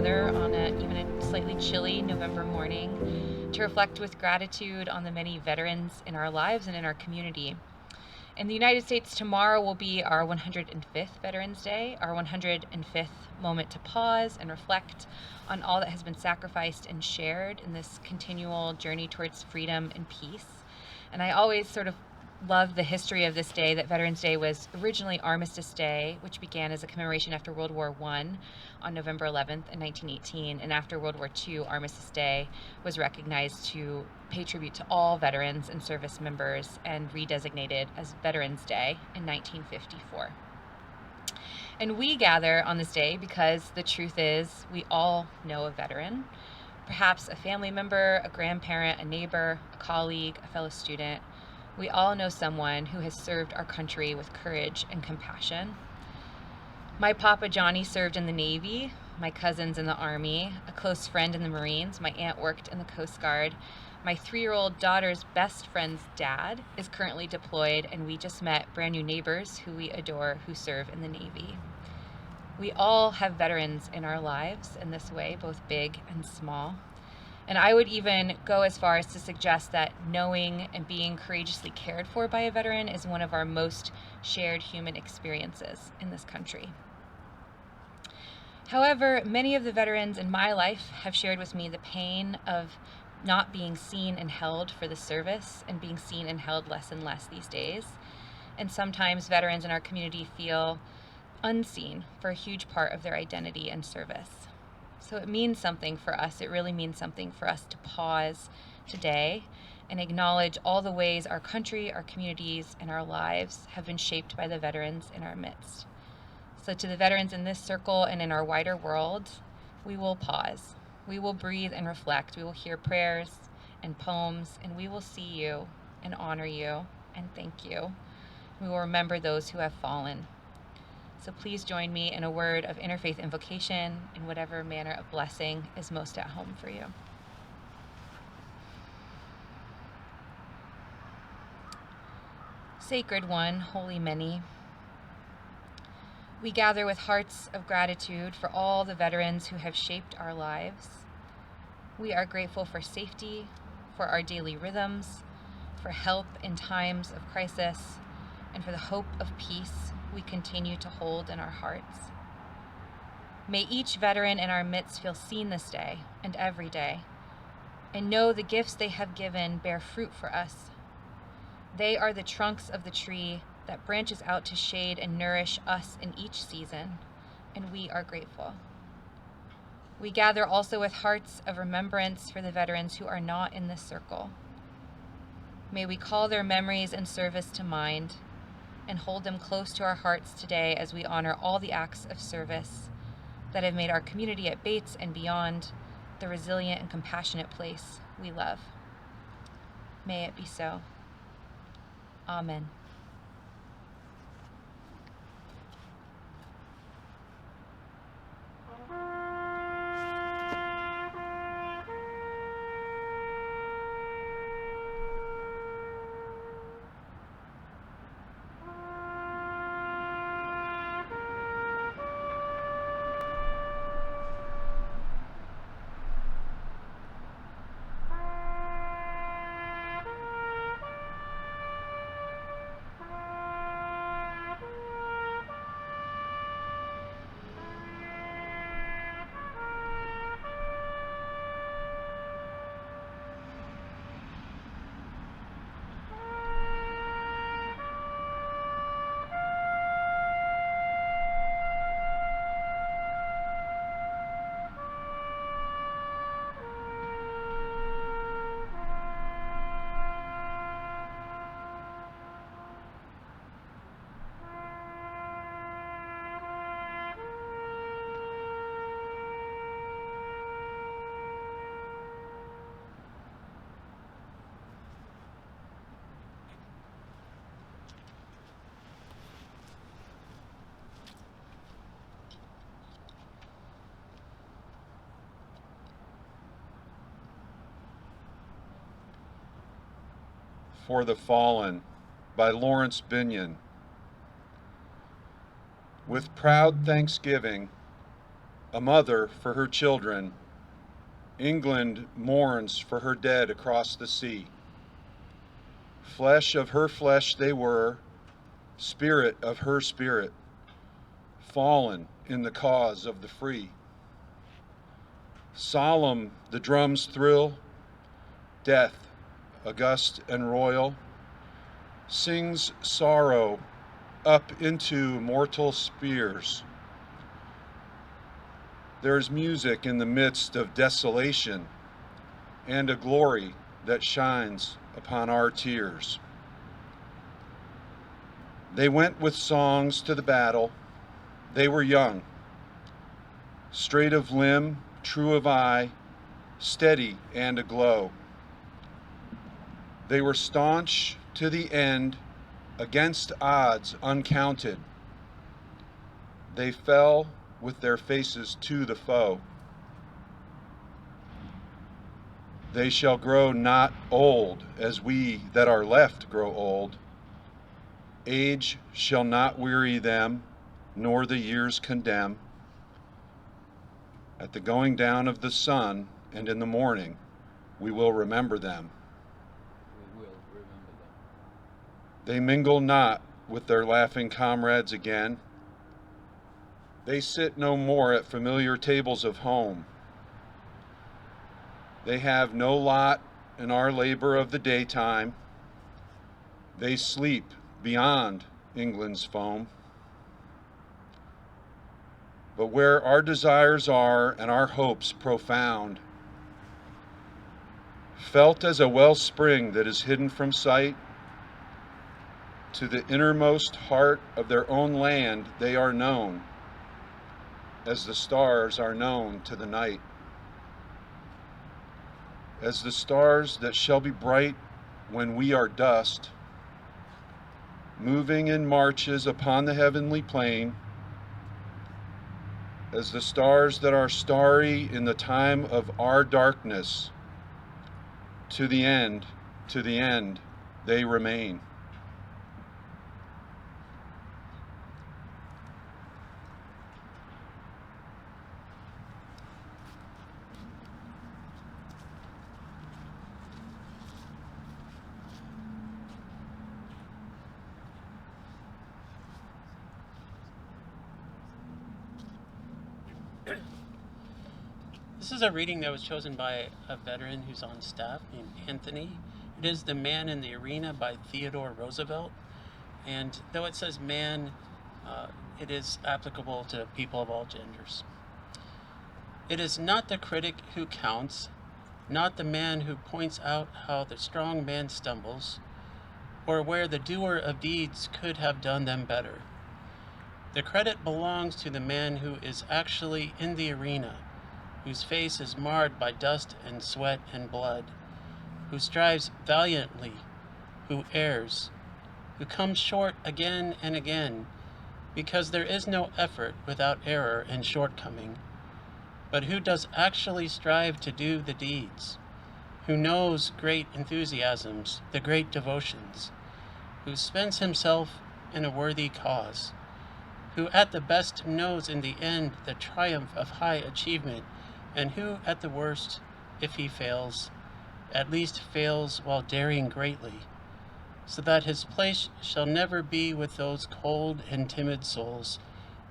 together on even a slightly chilly November morning to reflect with gratitude on the many veterans in our lives and in our community. In the United States, tomorrow will be our 105th Veterans Day, our 105th moment to pause and reflect on all that has been sacrificed and shared in this continual journey towards freedom and peace. And I always sort of love the history of this day, that Veterans Day was originally Armistice Day, which began as a commemoration after World War I on November 11th in 1918. And after World War II, Armistice Day was recognized to pay tribute to all veterans and service members and redesignated as Veterans Day in 1954. And we gather on this day because the truth is we all know a veteran, perhaps a family member, a grandparent, a neighbor, a colleague, a fellow student. We all know someone who has served our country with courage and compassion. My Papa Johnny served in the Navy, my cousins in the Army, a close friend in the Marines, my aunt worked in the Coast Guard. My 3-year-old daughter's best friend's dad is currently deployed, and we just met brand new neighbors who we adore who serve in the Navy. We all have veterans in our lives in this way, both big and small. And I would even go as far as to suggest that knowing and being courageously cared for by a veteran is one of our most shared human experiences in this country. However, many of the veterans in my life have shared with me the pain of not being seen and held for the service, and being seen and held less and less these days. And sometimes veterans in our community feel unseen for a huge part of their identity and service. So it means something for us. It really means something for us to pause today and acknowledge all the ways our country, our communities, and our lives have been shaped by the veterans in our midst. So to the veterans in this circle and in our wider world, we will pause. We will breathe and reflect. We will hear prayers and poems, and we will see you and honor you and thank you. We will remember those who have fallen. So please join me in a word of interfaith invocation in whatever manner of blessing is most at home for you. Sacred One, Holy Many, we gather with hearts of gratitude for all the veterans who have shaped our lives. We are grateful for safety, for our daily rhythms, for help in times of crisis, and for the hope of peace we continue to hold in our hearts. May each veteran in our midst feel seen this day and every day, and know the gifts they have given bear fruit for us. They are the trunks of the tree that branches out to shade and nourish us in each season, and we are grateful. We gather also with hearts of remembrance for the veterans who are not in this circle. May we call their memories and service to mind, and hold them close to our hearts today as we honor all the acts of service that have made our community at Bates and beyond the resilient and compassionate place we love. May it be so. Amen. For the Fallen by Lawrence Binion. With proud thanksgiving, a mother for her children, England mourns for her dead across the sea. Flesh of her flesh they were, spirit of her spirit, fallen in the cause of the free. Solemn the drums thrill, death, august and royal, sings sorrow up into mortal spheres. There is music in the midst of desolation and a glory that shines upon our tears. They went with songs to the battle. They were young, straight of limb, true of eye, steady and aglow. They were staunch to the end, against odds uncounted. They fell with their faces to the foe. They shall grow not old as we that are left grow old. Age shall not weary them, nor the years condemn. At the going down of the sun and in the morning, we will remember them. We will remember them. They mingle not with their laughing comrades again. They sit no more at familiar tables of home. They have no lot in our labor of the daytime. They sleep beyond England's foam. But where our desires are and our hopes profound, felt as a wellspring that is hidden from sight, to the innermost heart of their own land they are known, as the stars are known to the night. As the stars that shall be bright when we are dust, moving in marches upon the heavenly plain, as the stars that are starry in the time of our darkness, to the end they remain. This is a reading that was chosen by a veteran who's on staff named Anthony. It is The Man in the Arena by Theodore Roosevelt. And though it says man, it is applicable to people of all genders. It is not the critic who counts, not the man who points out how the strong man stumbles, or where the doer of deeds could have done them better. The credit belongs to the man who is actually in the arena, whose face is marred by dust and sweat and blood, who strives valiantly, who errs, who comes short again and again, because there is no effort without error and shortcoming, but who does actually strive to do the deeds, who knows great enthusiasms, the great devotions, who spends himself in a worthy cause, who at the best knows in the end the triumph of high achievement, and who at the worst, if he fails, at least fails while daring greatly, so that his place shall never be with those cold and timid souls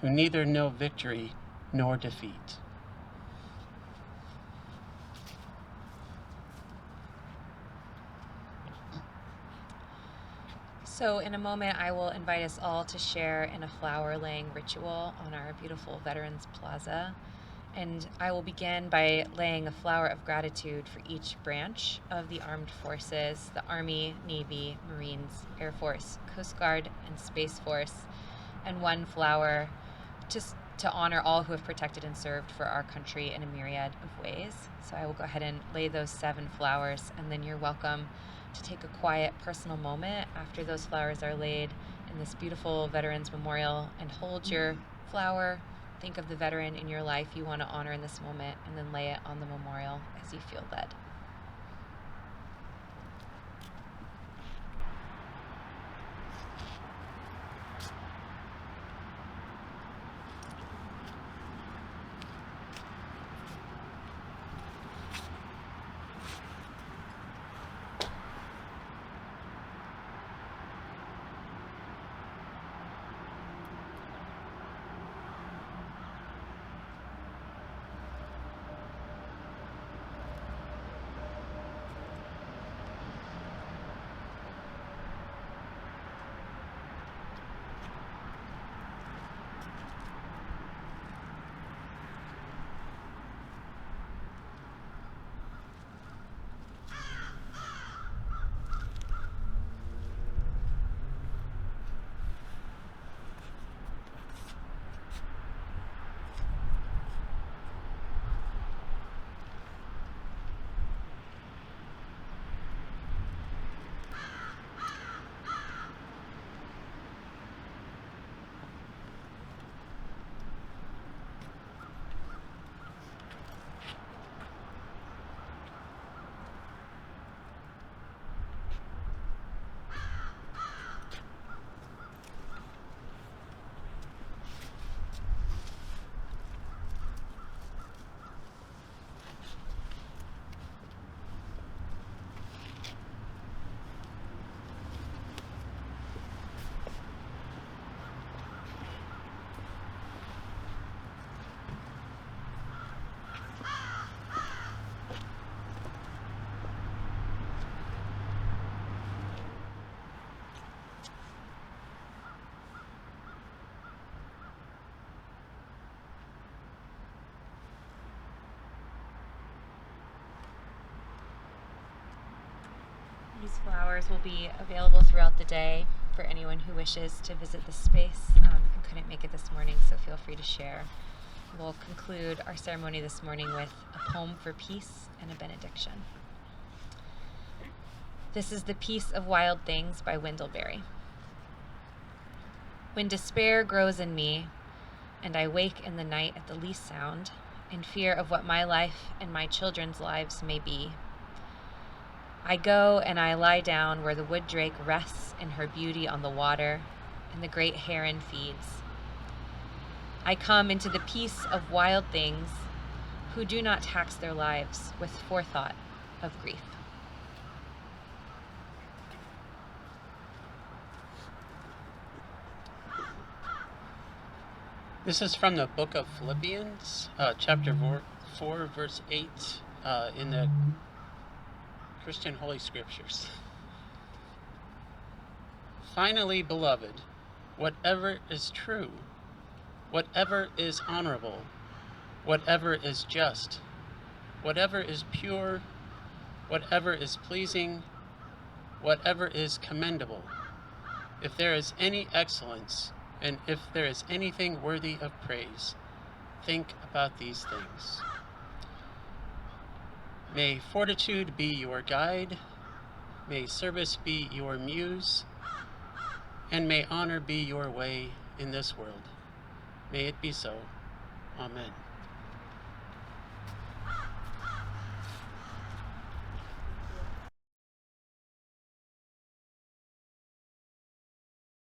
who neither know victory nor defeat. So in a moment, I will invite us all to share in a flower laying ritual on our beautiful Veterans Plaza. And I will begin by laying a flower of gratitude for each branch of the armed forces, the Army, Navy, Marines, Air Force, Coast Guard, and Space Force, and one flower just to honor all who have protected and served for our country in a myriad of ways. So I will go ahead and lay those 7 flowers, and then you're welcome to take a quiet personal moment after those flowers are laid in this beautiful Veterans Memorial and hold your flower. Think of the veteran in your life you want to honor in this moment, and then lay it on the memorial as you feel led. These flowers will be available throughout the day for anyone who wishes to visit this space and couldn't make it this morning, so feel free to share. We'll conclude our ceremony this morning with a poem for peace and a benediction. This is The Peace of Wild Things by Wendell-Berry. When despair grows in me, and I wake in the night at the least sound, in fear of what my life and my children's lives may be, I go and I lie down where the wood drake rests in her beauty on the water, and the great heron feeds. I come into the peace of wild things who do not tax their lives with forethought of grief. This is from the book of Philippians, chapter 4, verse 8, in the Christian Holy Scriptures. Finally, beloved, whatever is true, whatever is honorable, whatever is just, whatever is pure, whatever is pleasing, whatever is commendable, if there is any excellence, and if there is anything worthy of praise, think about these things. May fortitude be your guide, may service be your muse, and may honor be your way in this world. May it be so. Amen.